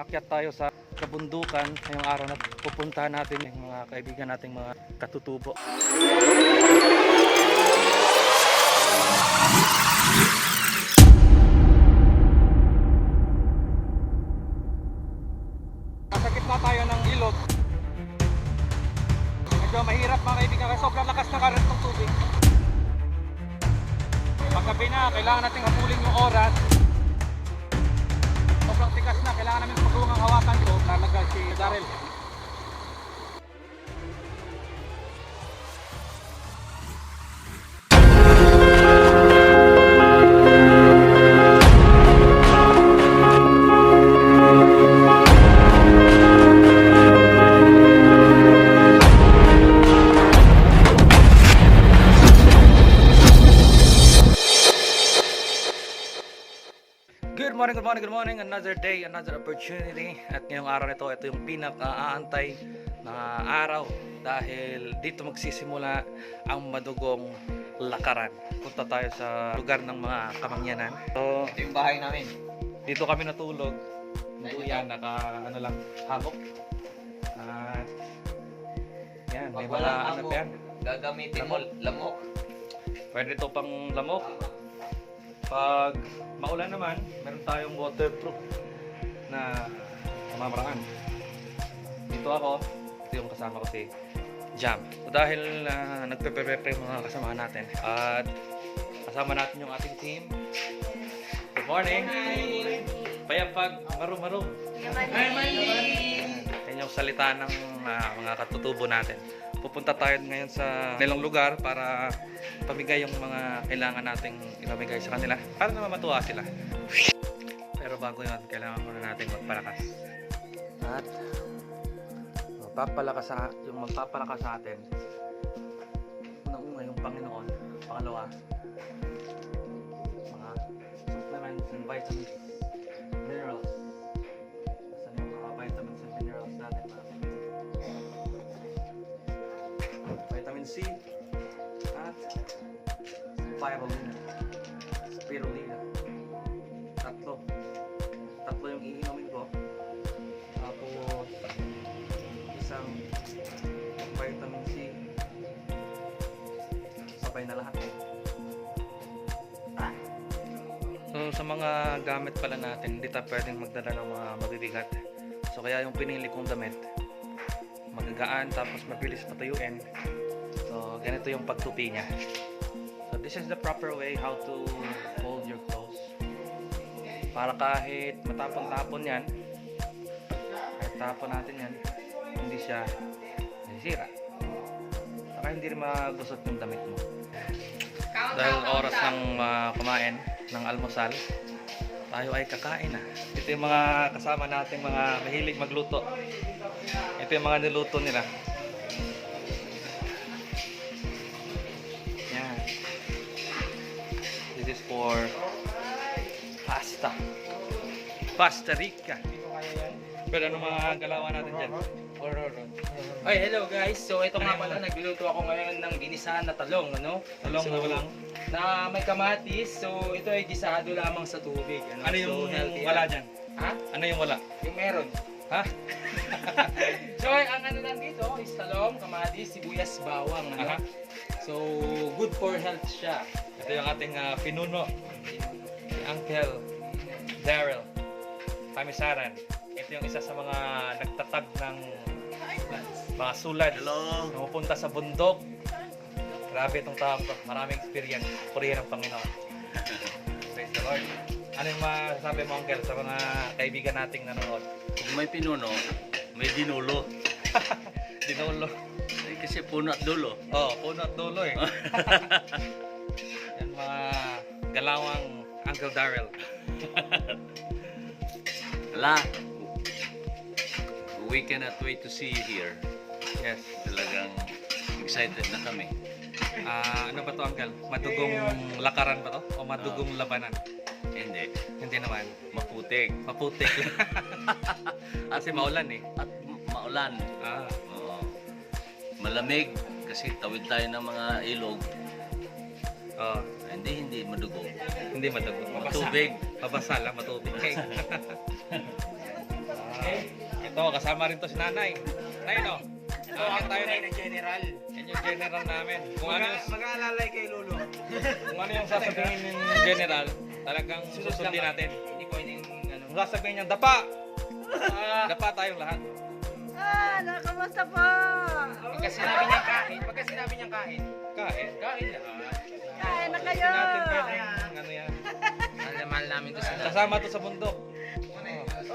Akyat tayo sa kabundukan ngayong araw na pupuntahan natin yung mga kaibigan nating mga katutubo. Nasa gitna tayo ng ilog. Medyo mahirap mga kaibigan kasi sobrang lakas ng current ng tubig. Paggabi na, kailangan natin hapulin yung oras. Sobrang tigas na, kailangan namin pagulungang hawakan ito. Talaga si Daryl. Good morning. Another day, another opportunity. At ngayong araw nito, ito yung pinaka-aantay na araw dahil dito magsisimula ang madugong lakaran. Punta tayo sa lugar ng mga kamangyanan. So, Ito yung bahay namin. dito kami natulog. Yan, lang, hamok. At yan, may Pag mga walang ano hamok, pa yan. gagamitin mo lamok. Pwede ito pang lamok. Pag maulan naman, meron tayong waterproof na mamamaraan. Dito ako, ito yung kasama ko si Jam. So dahil nagpe-prepare yung mga kasama natin at kasama natin yung ating team. Good morning! Payapag, marum-marum. Yan yung salita ng mga katutubo natin. Pupunta tayo ngayon sa nilang lugar para pamigay yung mga kailangan nating ipamigay sa kanila para naman matuwa sila. Pero bago yun, kailangan muna natin magpalakas. At magpapalakas sa atin. Unang-una yung Panginoon. Pangalawa, mga supplements and vitamins, minerals. Saan yung mga vitamins and minerals natin? Vitamin C at spirulina. Tatlo yung iinumin ko. Tapos isang vitamin C. Sabay na lahat. So sa mga gamit pala natin, hindi tayo pwedeng magdala ng mga mabibigat. So kaya yung pinili kong damit, magagaan tapos mabilis patayuin. So ganito yung pagtupi niya. So this is the proper way how to fold your clothes. Para kahit matapon-tapon yan, kahit tapon natin yan, hindi siya nasisira. Saka hindi rin magusot yung damit mo. Dahil oras ng kumain ng almusal, tayo ay kakain na. Ito yung mga kasama nating mga mahilig magluto. Ito yung mga niluto nila. Yan. This is for Pasta Rica. Pero ano mga galawan natin dyan? Ay, hello guys. So ito nga pala, nagluluto ako ngayon ng ginisahan na talong, ano? Talong na walang? Na may kamatis. So ito ay gisado lamang sa tubig. Ano yung healthy wala yan. dyan? Ha? Ano yung wala? Yung meron. Ha? So ang ano lang dito is talong, kamatis, sibuyas, bawang, Aha. ano? So good for health siya. Ito yung ating pinuno. Si Uncle Daryl Pamisaran. Ito yung isa sa mga nagtatag ng mga sulad. Hello. Pumupunta sa bundok. Grabe itong taong to. Maraming experience. Purihin ng Panginoon. Praise the Lord. Ano yung masasabi mo, Uncle, sa mga kaibigan nating nanonood? Kung may pinuno, may dinulo. Dinulo. Eh, kasi puno at dulo. Oh, puno at dulo eh. Yan mga galawang Uncle Daryl. Ala, we cannot wait to see you here. Yes. Talagang excited na kami. Ano ba to, Uncle? Madugong lakaran ba to? O madugong labanan? Hindi, Hindi naman. maputik. Maputik. Kasi maulan eh. At maulan. Oo. Malamig kasi tawid tayo ng mga ilog. Oh, Hindi madugong. hindi madugong. Matubig. Mabasa lang, matubig. Ito, kasama rin to si Nanay. Nay, no? Akin tayo na ng general. Yan yung general namin. Kung ano yung, Mag-aalalay kay Lolo. kung ano yung sasabihin ng general, talagang susundin natin. Hindi ko yung ano. Kung sasabihin niya, dapa! Dapa tayong lahat. Nakamusta po? Pagka sinabi niyang kain, Kain. kain lahat. Kain na Hindi kayo. natin pwedeng ano yan. Mahal namin to sila. Kasama to sa bundok.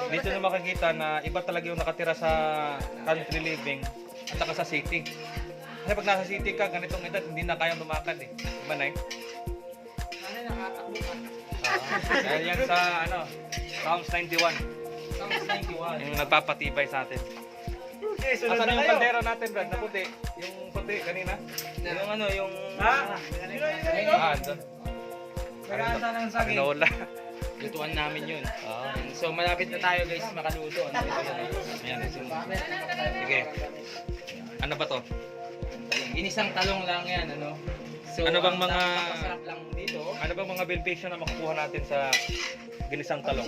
Dito na makikita na iba talaga yung nakatira sa country living at saka sa city. Kasi pag nasa city ka, ganitong edad, hindi na kayang lumakad eh. Diba, Nay? Ano nakatakbo ka? Dahil yan sa, ano, Psalms 91. Sounds 91. Yung nagpapatibay sa atin. Asan yung kaldero natin, Brad, na puti? Yung puti kanina? Yung ano, yung... Doon. Nag-aasa ng saging. Pinola. Lutuan namin yun. So malapit na tayo guys makaluto. Ayan. Sige. Ano ba to? Inisang talong lang yan, ano? So, Ano bang ang mga- masarap lang dito. Ano ba mga benepisyo na makukuha natin sa ginisang talong?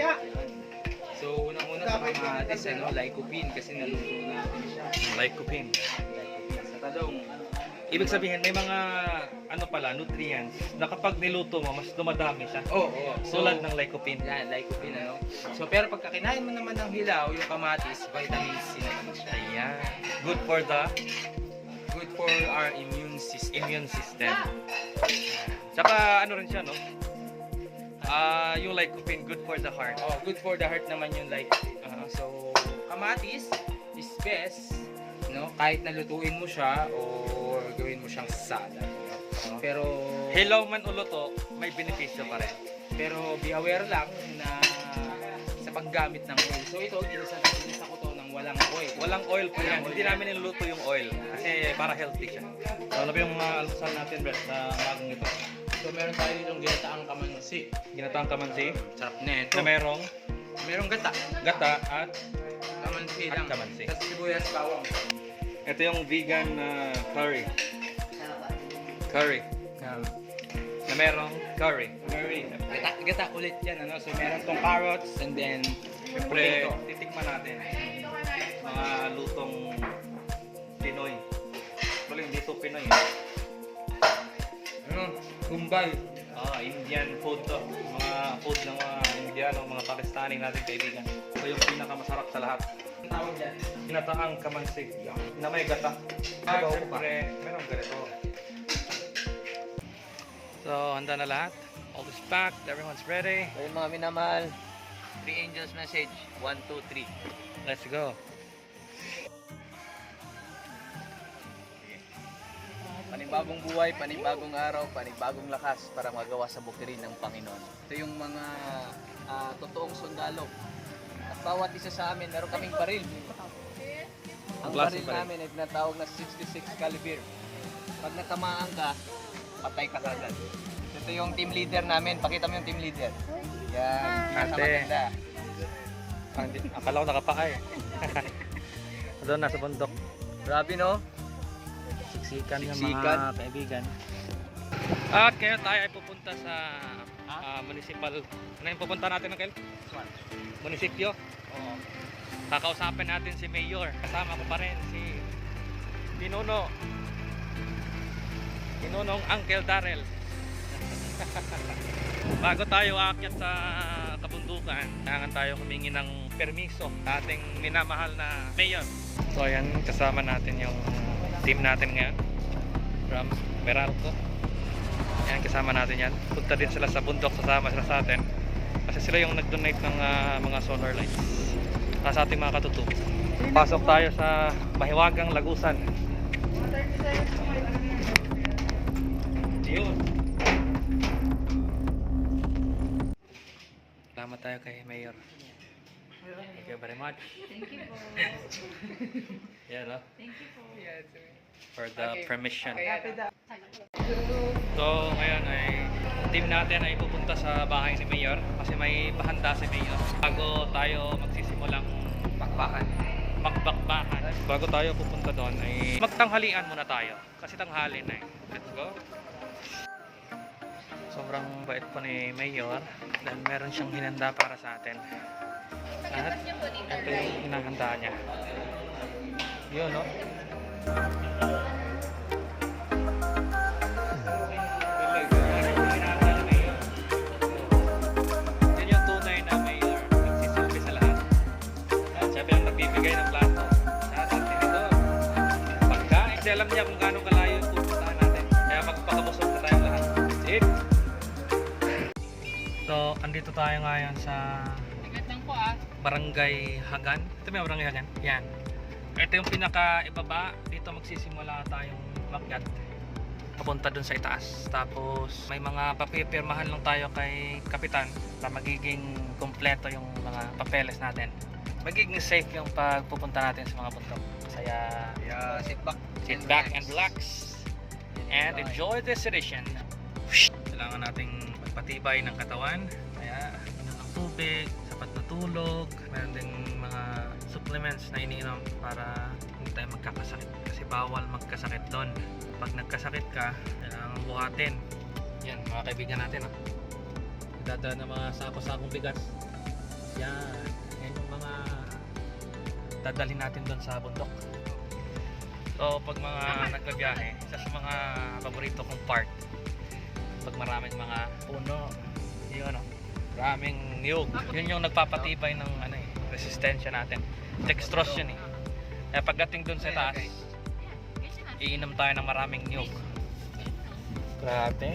So unang-una sa kamatis, ano, lycopene kasi naluto natin siya. Lycopene. Sa talong. Ibig sabihin, may mga ano pala, nutrients na kapag niluto mo, mas dumadami siya. Oo. Tulad ng lycopene. Yan, lycopene, ano? So pero pagka kinain mo naman ng hilaw, yung kamatis, vitamin C naman siya. Ayan. Good for the Good for our immune system. immune system. Tsaka ano rin siya, no? Yung lycopene, good for the heart. Oh, good for the heart naman yung lycopene. So kamatis is best, no? Kahit nalutuin mo siya or gawin mo siyang salad. No? Pero Hilaw man o luto, may benepisyo pa rin. pero be aware lang na sa paggamit ng oil. So ito, ginisa ko to ng walang oil. Walang oil po yan. Hindi namin niluluto yung oil kasi para healthy siya. So, ano ba yung mga almusal natin, Brett, sa magang ito? So meron tayo yung ginataang kamansi. Ginataang kamansi Sarap na ito. na merong Merong gata. gata at Kamansi At lang. kamansi. Tapos sibuyas bawang. ito yung vegan curry. Curry. Na merong curry. Gata ulit yan, ano? So meron tong carrots and then Siyempre, potato. titikman natin mga lutong Pinoy. Well, hindi ito Pinoy. Ano? Gumbay. Indian food to. Mga food ng mga Indiano, mga Pakistani natin kaibigan. Ito yung pinakamasarap sa lahat. Ang tawag yan. Ginataang kamansi na may gata. Siyempre, meron ganito. So, handa na lahat. All is packed. Everyone's ready. So yung mga minamahal, 3 angels message, 1, 2, 3. Let's go. Panibagong buhay, panibagong araw, panibagong lakas para magawa sa bukirin ng Panginoon. Ito yung mga totoong sundalo. At bawat isa sa amin, meron kaming baril. Ang Klaseng baril baril? namin ay tinatawag na 66 caliber. Pag natamaan ka, patay ka kagad. Ito yung team leader namin. Pakita mo yung team leader. Yan, Ate. maganda. Akala ko nakapaa eh. Doon, nasa bundok. Grabe no? Siksikan ng Siksikan. mga kaibigan. At kaya tayo ay pupunta sa municipal. Ano yung pupunta natin ng munisipyo? Oo. Kakausapin natin si Mayor. Kasama ko pa rin si Pinuno. Pinunong Uncle Darrell. Bago tayo aakyat sa kabundukan, kailangan tayo humingi ng permiso sa ating minamahal na mayor. So ayan, kasama natin yung team natin ngayon from Meralco. Ayan, kasama natin yan. Punta din sila sa bundok, sasama sila sa atin. Kasi sila yung nag-donate ng mga solar lights sa ating mga katutubo. Pasok tayo sa mahiwagang lagusan. Yun. Salamat tayo kay Mayor. Thank you very much. Thank you po. Yeah, no? Thank you po. For the permission. Happy daw. So, ngayon ay team natin ay pupunta sa bahay ni Mayor kasi may pahanda si Mayor. Bago tayo magsisimulang magbakbakan. Bago tayo pupunta doon ay magtanghalian muna tayo kasi tanghali na eh. Let's go. Sobrang bait po ni Mayor dahil meron siyang hinanda para sa atin. At ito yung hinahanda niya. Yun, no? Yun yung tunay na mayor. Nagsisilbi sa lahat. At siya ang nagbibigay ng plato. Lahat ang tinidor. Pagkain. Kasi alam niya kung gaano kalayo yung pupuntahan natin. Kaya magpakabusog na tayong lahat. That's it. So, andito tayo ngayon sa Barangay Hagan. Ito may Barangay Hagan? Yan. Ito yung pinaka-ibaba. Dito magsisimula tayong makyat. Papunta dun sa itaas. Tapos may mga papipirmahan lang tayo kay Kapitan na magiging kompleto yung mga papeles natin. Magiging safe yung pagpupunta natin sa mga bundok. Kaya Yeah, sit back and relax. And enjoy this edition. Kailangan nating magpatibay ng katawan. Kaya inom ng tubig, sapat na tulog. Meron ding mga supplements na iniinom para hindi tayo magkakasakit. Kasi bawal magkasakit doon. Pag nagkasakit ka, kailangan buhatin. Yan, mga kaibigan natin. Oh. Nagdadala ng mga sako-sakong bigas. Yan. Yan yung mga dadalhin natin doon sa bundok. So, pag mga nagbabiyahe, isa sa mga paborito kong part, pag maraming mga puno, yun ano, maraming niyog. Yun yung nagpapatibay ng ano eh, resistensya natin. Dextrose yun eh. Kaya pagdating dun sa taas, iinom tayo ng maraming niyog. Grabe.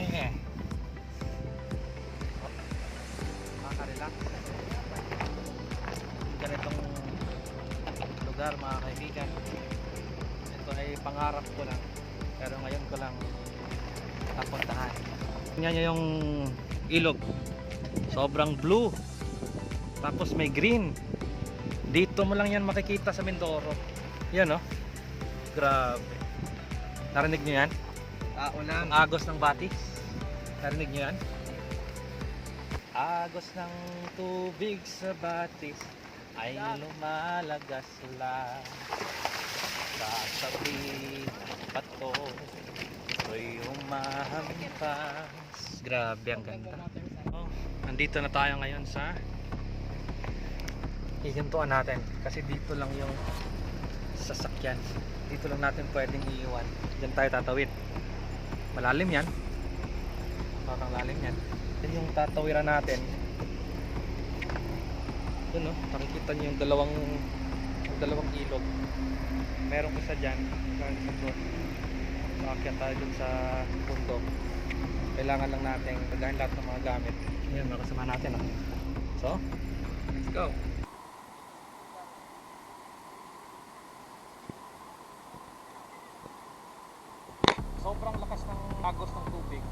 Maka-relax. Ganitong lugar mga kaibigan. Ito ay pangarap ko lang. Pero ngayon ko lang napuntahan. Tingnan nyo yung ilog. Sobrang blue. Tapos may green. Dito mo lang yan makikita sa Mindoro. Yan oh. Grabe. Narinig nyo yan? Tao lang. Ang agos ng batis. Narinig nyo yan? Agos ng tubig sa batis ay lumalagas lang. Sasabi ng bato ako'y umahampas. Grabe ang ganda. Oh, nandito na tayo ngayon sa hihintuan natin. Kasi dito lang yung sasakyan. Dito lang natin pwedeng iiwan. Diyan tayo tatawid. Malalim yan. Parang lalim yan. Yan yung tatawiran natin. Yun no, nakikita nyo yung dalawang ilog. Merong isa dyan. Merong isa doon. Maakyat tayo dun sa bundok. Kailangan lang natin tagahin lahat ng mga gamit. Yan, makasama natin oh. So, let's go. Sobrang lakas ng agos ng tubig.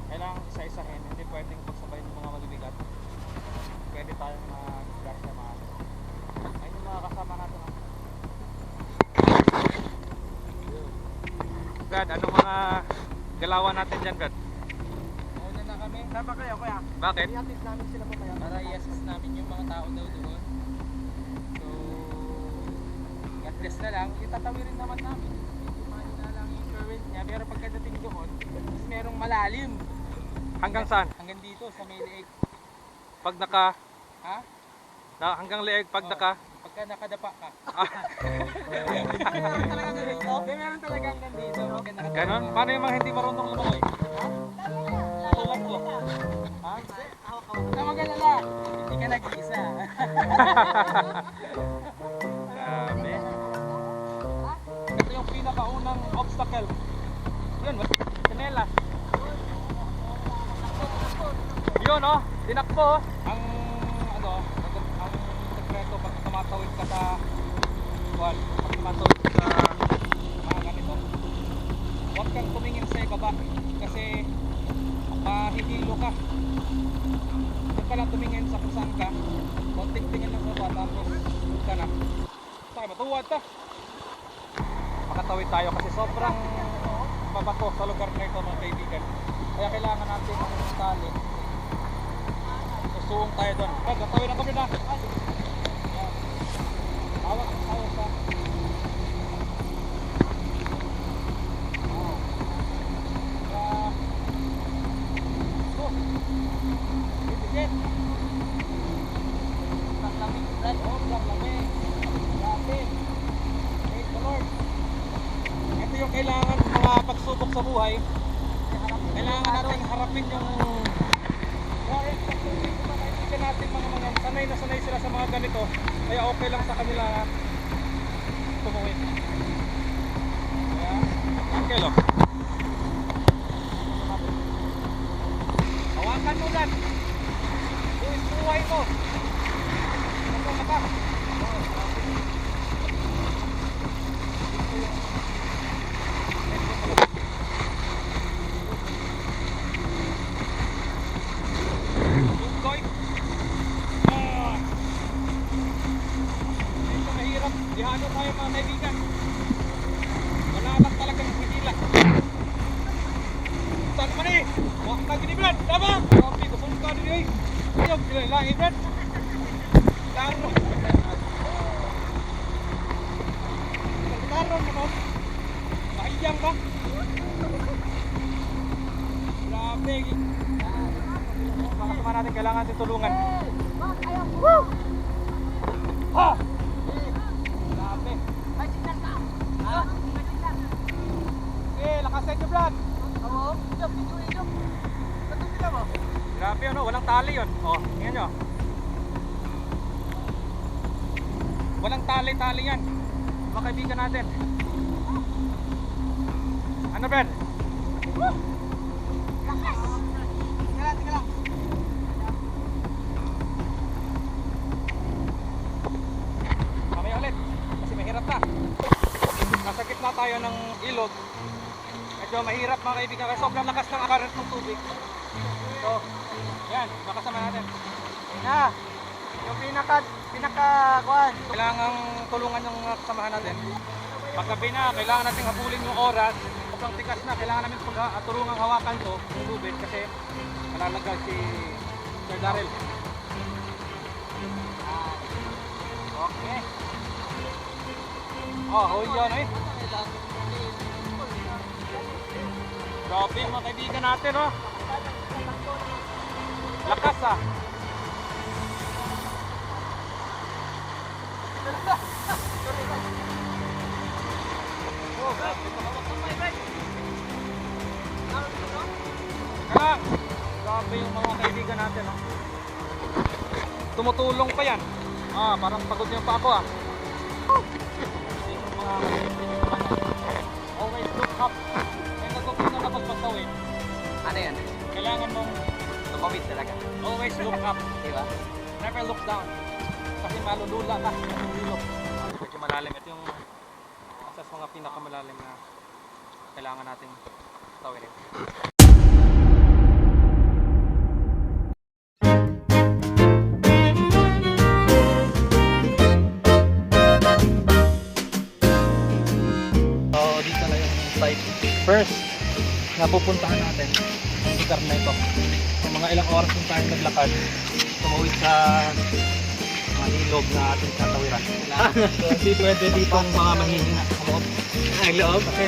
Kailangan isa-isahin, hindi pwedeng pagsabay ng mga mabibigat. Pwede tayong mag-dash na mga. Ayun yung mga kasama natin. Brad, anong mga galawan natin dyan, Brad? Mauna na kami. Tama kayo, kuya. Bakit? I-assist namin sila mamaya. Para i-assist namin yung mga tao daw doon. So, at least na lang, itatawirin naman namin. Medyo na lang yung current niya. Pero pagkadating doon, mas merong malalim. Hanggang saan? Hanggang dito sa may leeg. Pag naka... Ha? hanggang leeg pag naka... Pagka nakadapa ka. Meron talaga dito. Meron talaga hanggang dito. Pagka nakadapa. Ganon? Paano yung mga hindi marunong lumangoy? Tulad ko. Ha? Huwag ka mag-alala. Hindi ka nag-iisa. Grabe. Ito yung pinakaunang obstacle. Yun, Pinelas. Yun oh, tinakbo oh. Ang sekreto pag tumatawid ka sa pag tumatawid ka sa mga ganito, huwag kang tumingin sa ibaba kasi mahihilo ka. Huwag ka lang tumingin sa kung saan ka, konting tingin lang sa baba tapos huwag ka na. Saka matuwad ka. Makatawid tayo kasi sobrang babato sa lugar na ito mga kaibigan. Kaya kailangan natin ng tali. Susuong tayo doon. Gatawin na kami na. Yan. Hawak tayo sa... Bibisit. Lamig, Brad. kailangan mga pagsubok sa buhay, kailangan natin harapin yung kaibigan natin mga sanay na sanay sila sa mga ganito, kaya okay lang sa kanila tumuwi. Kaya, Uncle, oh. Hawakan mo dyan. Buwis buhay mo. Ako na ka. Tungkoy. Ito mahirap. Dihado tayo mga kaibigan. Wala lang talagang higila. Saan man eh? Huwag na ginibilan. Tama! Sabi ko, saan ka din eh? Ayaw, kailangan Brad. Karon. Karon naman. Mahiyang ka. Grabe. Mga kasama natin, kailangan natin tulungan. Ha! Grabe. Okay, lakasan nyo Brad. Grabe ano, walang tali yun. Oh, tingnan nyo. Walang tali-tali yan. Mga kaibigan natin. Ano Ben? Tingnan lang. Mamaya ulit. Kasi mahirap na. Nasa gitna tayo ng ilog. Medyo mahirap mga kaibigan. Kasi sobrang lakas ng current ng tubig. So, yan, makasama natin. Na, yung pinaka-kuhan. Kailangan tulungan yung kasamahan natin. Paggabi na, kailangan natin habulin yung oras. Sobrang tikas na, kailangan namin tulungang hawakan to, yung tubig, kasi malalagay si Sir Darrell. Okay. Oh, hold yun eh. Grabe yung mga kaibigan natin, oh. Lakas ah. Kalang. Grabe yung mga kaibigan natin, oh. Tumutulong pa yan. Ah, parang pagod yung pa ako ah. Yung mga always look up. May natutunan na pagpagtawid. Ano yan? Kailangan mong Tumawid talaga. always look up. Diba? Never look down. Kasi malulula ka. Medyo malalim. Ito yung isa sa mga pinakamalalim na kailangan nating tawirin. So, dito na yung site. First, napupuntahan natin yung lugar na ito. So, mga ilang oras yung tayo naglakad. Tumawid sa mga ilog na ating katawiran. So, hindi pwede dito ang mga manghihina sa loob. Ang loob? Kasi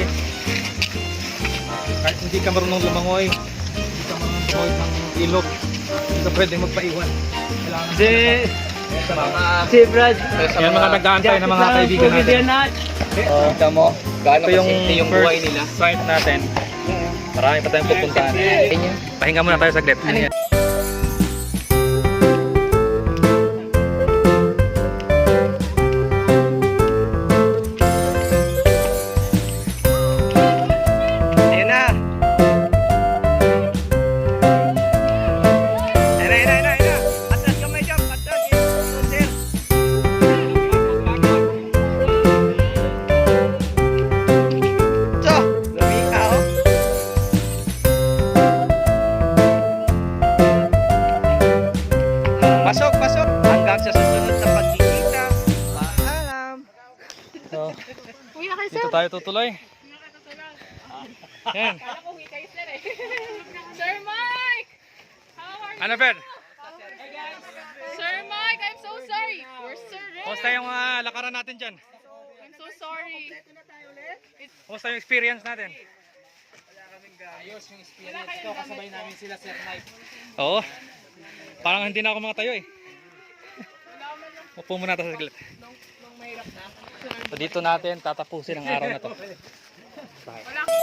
kahit hindi ka marunong lumangoy, hindi ka marunong tumawid ng ilog, hindi ka pwedeng magpaiwan. Kailangan Si Brad. yan mga nag-aantay ng mga kaibigan natin. Kita mo, gaano Ito yung kasimple yung buhay first nila. site natin. Marami pa tayong pupuntahan. Pahinga muna tayo saglit. Ayun na. Ayun na. Atras kamay dyan. Atras. Sir. So, lumikaw. Pasok. Hanggang sa susunod na pagkikita. Paalam. So, dito tayo tutuloy. Yan. Sir Mike! How are you? Ano Ben? Sir Mike, I'm so sorry. We're Sir Red. Kumusta yung lakaran natin dyan? I'm so sorry. Kumusta yung experience natin? Ayos yung experience. Ito, kasabay namin sila Sir Mike. Oo. Parang hindi na ako mga tayo eh. Upo muna tayo saglit. So dito natin tatapusin ang araw na to. Bye. Wala